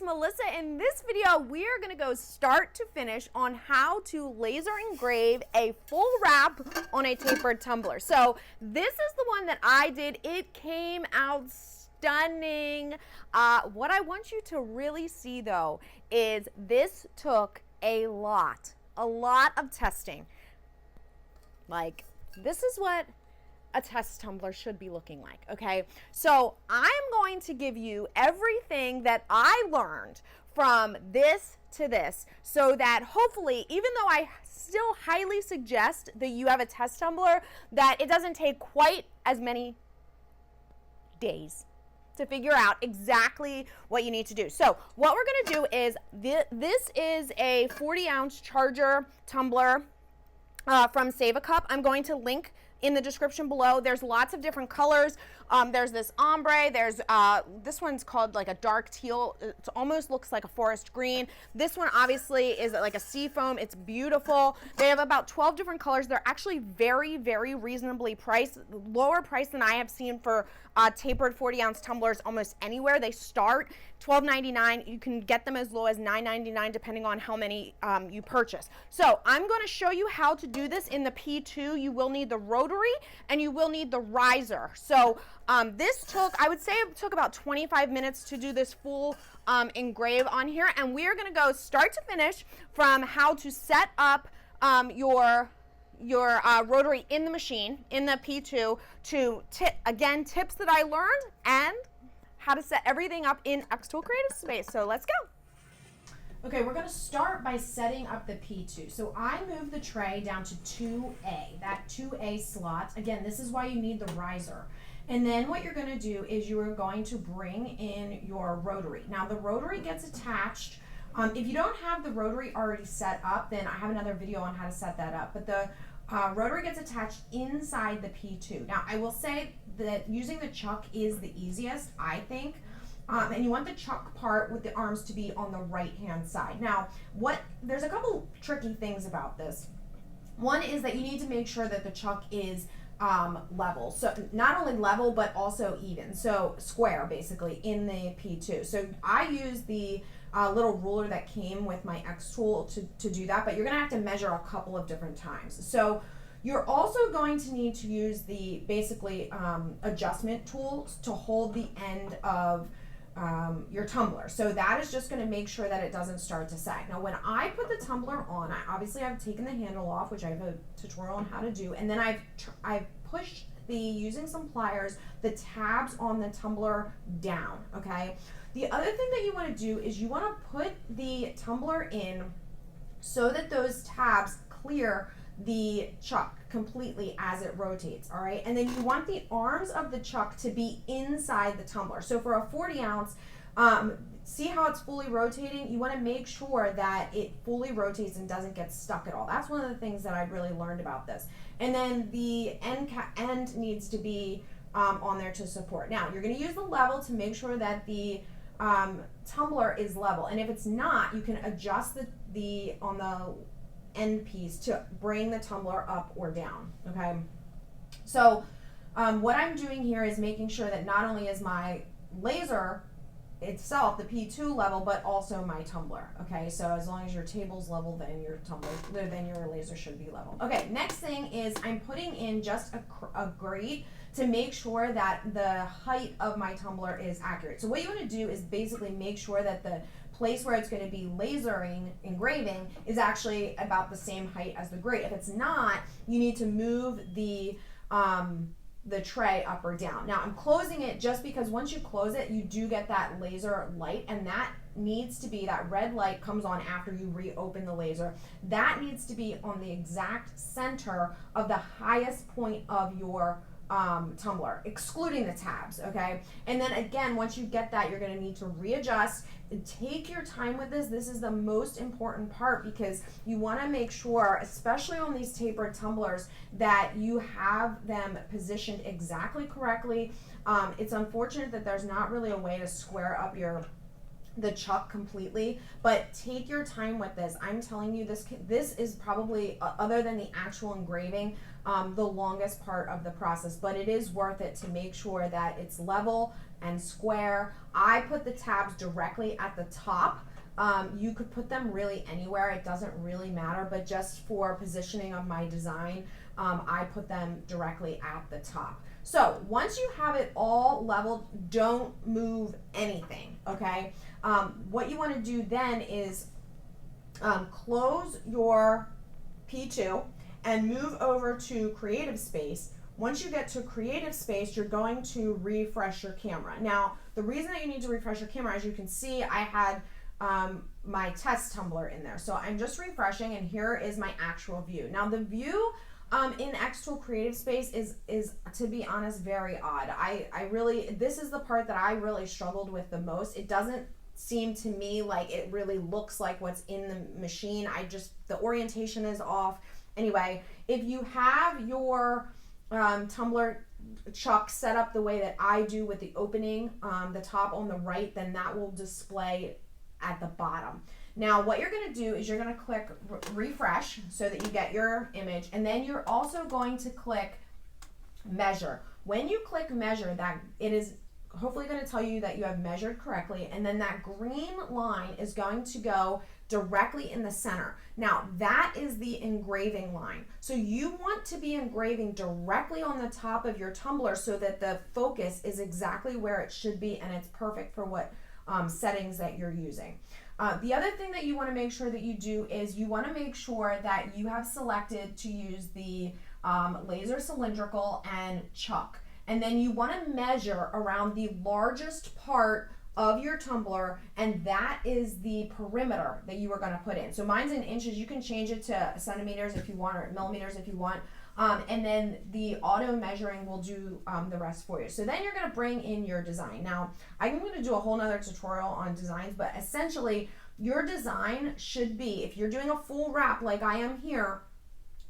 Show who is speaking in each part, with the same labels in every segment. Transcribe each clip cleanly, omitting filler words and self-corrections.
Speaker 1: Melissa. In this video, we are going to go start to finish on how to laser engrave a full wrap on a tapered tumbler. So this is the one that I did. It came out stunning. What I want you to really see though is this took a lot of testing. Like, this is what a test tumbler should be looking like, okay? So I'm going to give you everything that I learned from this to this, so that hopefully, even though I still highly suggest that you have a test tumbler, that it doesn't take quite as many days to figure out exactly what you need to do. So what we're gonna do is, this is a 40-ounce charger tumbler from Save a Cup. I'm going to link in the description below. There's lots of different colors. There's this ombre, there's this one's called like a dark teal. It almost looks like a forest green. This one obviously is like a sea foam. It's beautiful. They have about 12 different colors. They're actually very, very reasonably priced, lower price than I have seen for tapered 40-ounce tumblers almost anywhere. They start $12.99. You can get them as low as $9.99 depending on how many you purchase. So I'm going to show you how to do this in the P2. You will need the rotary and you will need the riser. So this took, I would say it took about 25 minutes to do this full engrave on here, and we are going to go start to finish from how to set up your rotary in the machine, in the P2, to tips that I learned and how to set everything up in xTool Creative Space. So let's go. Okay, we're going to start by setting up the P2. So I moved the tray down to 2A, that 2A slot. Again, this is why you need the riser. And then what you're going to do is you are going to bring in your rotary. Now the rotary gets attached. If you don't have the rotary already set up, then I have another video on how to set that up. But the rotary gets attached inside the P2. Now I will say that using the chuck is the easiest, I think. And you want the chuck part with the arms to be on the right-hand side. Now, there's a couple tricky things about this. One is that you need to make sure that the chuck is level. So not only level, but also even. So square, basically, in the P2. So I use the little ruler that came with my xTool to do that, but you're gonna have to measure a couple of different times. So you're also going to need to use the basically adjustment tools to hold the end of your tumbler. So that is just going to make sure that it doesn't start to sag. Now when I put the tumbler on, I've taken the handle off, which I have a tutorial on how to do, and then I've pushed using some pliers, the tabs on the tumbler down, okay? The other thing that you want to do is you want to put the tumbler in so that those tabs clear the chuck completely as it rotates, all right? And then you want the arms of the chuck to be inside the tumbler. So for a 40 ounce, see how it's fully rotating? You want to make sure that it fully rotates and doesn't get stuck at all. That's one of the things that I really learned about this. And then the end needs to be on there to support. Now, you're going to use the level to make sure that the tumbler is level. And if it's not, you can adjust the on the end piece to bring the tumbler up or down, okay? So what I'm doing here is making sure that not only is my laser itself, the P2 level, but also my tumbler, okay? So as long as your table's level, then your laser should be level. Okay, next thing is I'm putting in just a grate to make sure that the height of my tumbler is accurate. So what you want to do is basically make sure that the place where it's going to be engraving is actually about the same height as the grate. If it's not, you need to move the tray up or down. Now I'm closing it just because once you close it, you do get that laser light, and that needs to be, that red light comes on after you reopen the laser. That needs to be on the exact center of the highest point of your tumbler, excluding the tabs, okay? And then again, once you get that, you're going to need to readjust. Take your time with this. This is the most important part, because you want to make sure, especially on these tapered tumblers, that you have them positioned exactly correctly. It's unfortunate that there's not really a way to square up your the chuck completely, but take your time with this. I'm telling you, this is probably, other than the actual engraving, the longest part of the process, but it is worth it to make sure that it's level and square. I put the tabs directly at the top. You could put them really anywhere, it doesn't really matter, but just for positioning of my design, I put them directly at the top. So once you have it all leveled, don't move anything, okay? What you want to do then is close your P2 and move over to Creative Space. Once you get to Creative Space, you're going to refresh your camera. Now, the reason that you need to refresh your camera, as you can see, I had my test tumbler in there. So I'm just refreshing, and here is my actual view. Now, the view in xTool Creative Space is to be honest, very odd. I really, this is the part that I really struggled with the most. It doesn't seem to me like it really looks like what's in the machine. The orientation is off. Anyway, if you have your tumbler chuck set up the way that I do with the opening, the top on the right, then that will display at the bottom. Now what you're going to do is you're going to click refresh so that you get your image, and then you're also going to click measure. When you click measure, that it is hopefully going to tell you that you have measured correctly, and then that green line is going to go directly in the center. Now that is the engraving line. So you want to be engraving directly on the top of your tumbler so that the focus is exactly where it should be, and it's perfect for what settings that you're using. The other thing that you want to make sure that you do is you want to make sure that you have selected to use the laser cylindrical and chuck. And then you want to measure around the largest part of your tumbler, and that is the perimeter that you are going to put in. So mine's in inches. You can change it to centimeters if you want, or millimeters if you want. And then the auto measuring will do the rest for you. So then you're going to bring in your design. Now, I'm going to do a whole nother tutorial on designs, but essentially your design should be, if you're doing a full wrap like I am here,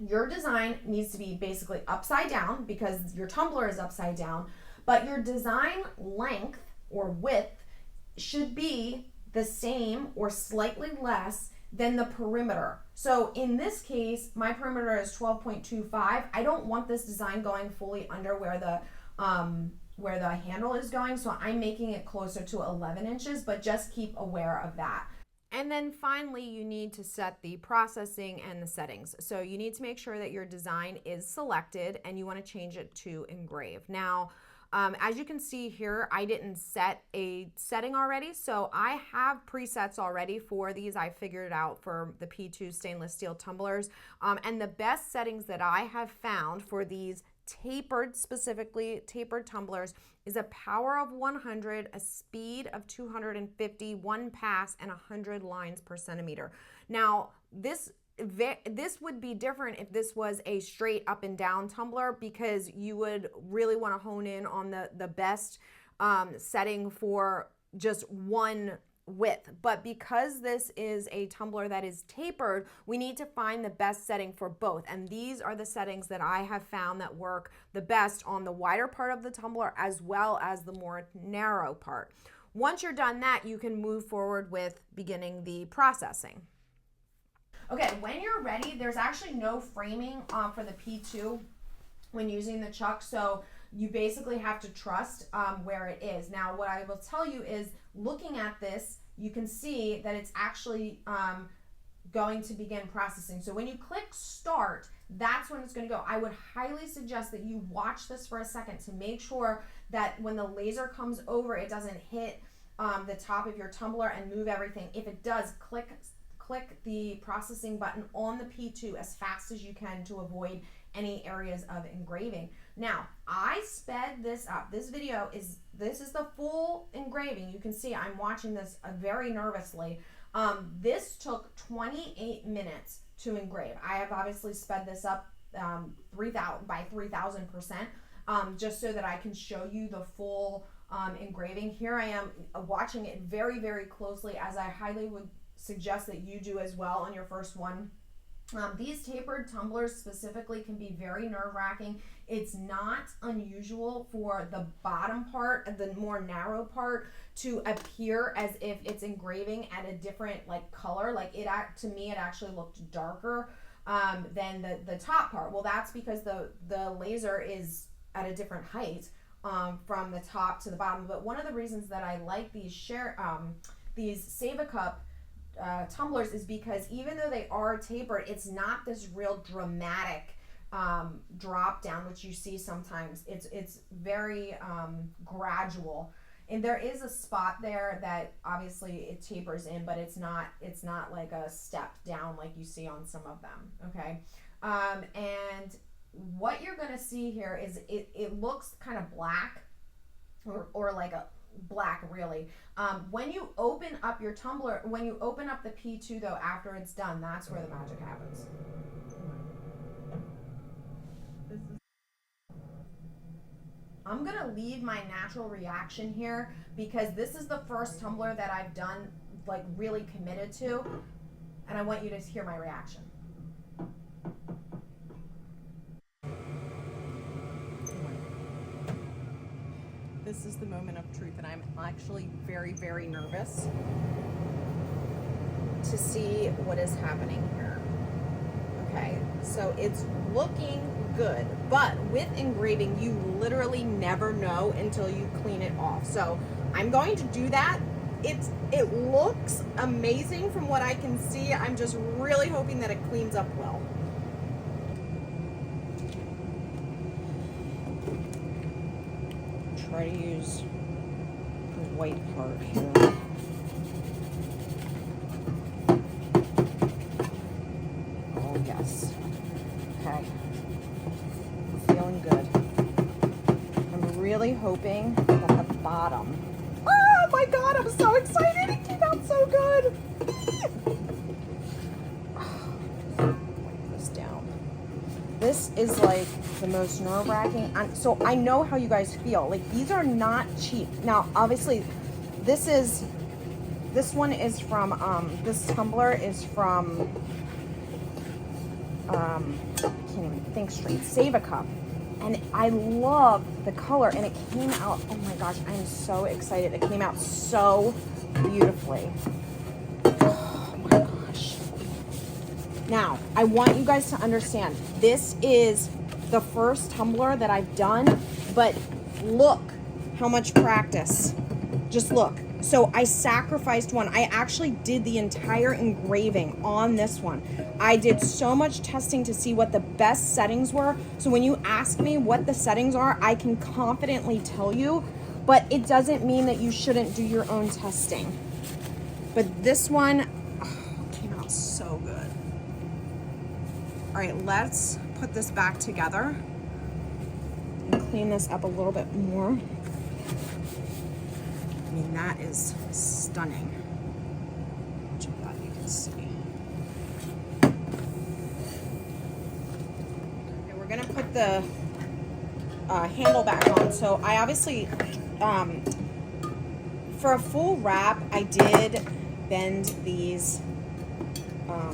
Speaker 1: your design needs to be basically upside down because your tumbler is upside down, but your design length or width should be the same or slightly less than the perimeter. So in this case, my perimeter is 12.25. I don't want this design going fully under where the handle is going, so I'm making it closer to 11 inches, but just keep aware of that. And then finally, you need to set the processing and the settings. So you need to make sure that your design is selected, and you want to change it to Engrave. Now, as you can see here, I didn't set a setting already, so I have presets already for these. I figured it out for the P2 stainless steel tumblers, and the best settings that I have found for these tapered, specifically tapered tumblers, is a power of 100, a speed of 250, 1 pass, and 100 lines per centimeter. Now, this would be different if this was a straight up and down tumbler, because you would really want to hone in on the best setting for just one width. But because this is a tumbler that is tapered, we need to find the best setting for both, and these are the settings that I have found that work the best on the wider part of the tumbler as well as the more narrow part. Once you're done that, you can move forward with beginning the processing. Okay, when you're ready, there's actually no framing for the P2 when using the chuck, so you basically have to trust where it is. Now, what I will tell you is, looking at this, you can see that it's actually going to begin processing. So when you click start, that's when it's going to go. I would highly suggest that you watch this for a second to make sure that when the laser comes over, it doesn't hit the top of your tumbler and move everything. If it does, click the processing button on the P2 as fast as you can to avoid any areas of engraving. Now, I sped this up. This is the full engraving. You can see I'm watching this very nervously. This took 28 minutes to engrave. I have obviously sped this up by 3,000%, just so that I can show you the full engraving. Here I am watching it very, very closely, as I highly would suggest that you do as well on your first one. These tapered tumblers specifically can be very nerve-wracking. It's not unusual for the bottom part, the more narrow part, to appear as if it's engraving at a different like color. Like to me, it actually looked darker than the top part. Well, that's because the laser is at a different height from the top to the bottom. But one of the reasons that I like these Save a Cup tumblers is because even though they are tapered, it's not this real dramatic drop down, which you see sometimes. It's very gradual, and there is a spot there that obviously it tapers in, but it's not like a step down like you see on some of them. Okay, and what you're gonna see here is it looks kind of black, or like a black really. When you open up your tumbler, when you open up the P2 though, after it's done, that's where the magic happens. I'm gonna leave my natural reaction here because this is the first tumbler that I've done like really committed to, and I want you to hear my reaction. This is the moment of truth, and I'm actually very, very nervous to see what is happening here. Okay, so it's looking good, but with engraving, you literally never know until you clean it off. So I'm going to do that. It looks amazing from what I can see. I'm just really hoping that it cleans up well. Try to use the white part here. Oh yes. Okay. Feeling good. I'm really hoping that the bottom. Oh my god, I'm so excited! It came out so good! Wipe this down. This is like the most nerve-wracking. So I know how you guys feel. Like, these are not cheap. Now, obviously, this one is from, this tumbler is from, I can't even think straight, Save a Cup. And I love the color, and it came out, oh my gosh, I'm so excited. It came out so beautifully. Oh my gosh. Now, I want you guys to understand, this is the first tumbler that I've done, but look how much practice. Just look. So I sacrificed one. I actually did the entire engraving on this one. I did so much testing to see what the best settings were. So when you ask me what the settings are, I can confidently tell you, but it doesn't mean that you shouldn't do your own testing. But this one came out so good. All right, let's put this back together and clean this up a little bit more. I mean, that is stunning. Which of that you can see. Okay, we're gonna put the handle back on. So I obviously, for a full wrap, I did bend these.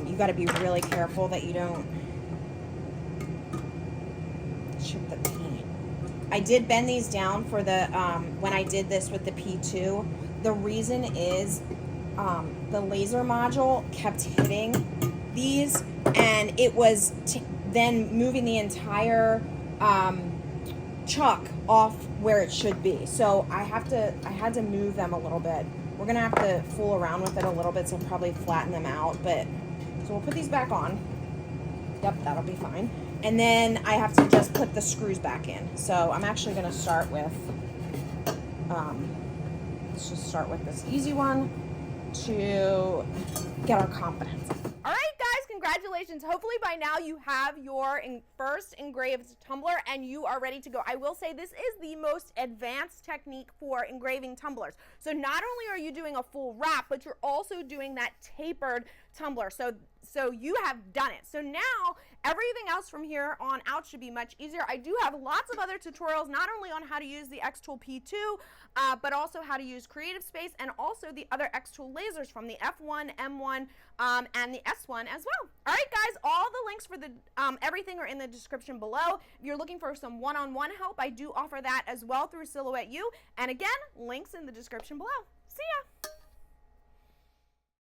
Speaker 1: You gotta be really careful that you don't chip the paint. I did bend these down for the, when I did this with the P2. The reason is the laser module kept hitting these, and it was then moving the entire chuck off where it should be. So I had to move them a little bit. We're gonna have to fool around with it a little bit, so probably flatten them out. But so we'll put these back on. Yep, that'll be fine. And then I have to just put the screws back in. So I'm actually gonna start with, let's just start with this easy one to get our confidence. All right, guys, congratulations. Hopefully by now you have your first engraved tumbler and you are ready to go. I will say this is the most advanced technique for engraving tumblers. So not only are you doing a full wrap, but you're also doing that tapered tumbler. So you have done it. So now everything else from here on out should be much easier. I do have lots of other tutorials, not only on how to use the xTool P2, but also how to use Creative Space and also the other xTool lasers from the F1, M1, and the S1 as well. All right, guys, all links for the everything are in the description below. If you're looking for some one-on-one help, I do offer that as well through Silhouette U. And again, links in the description below. See ya!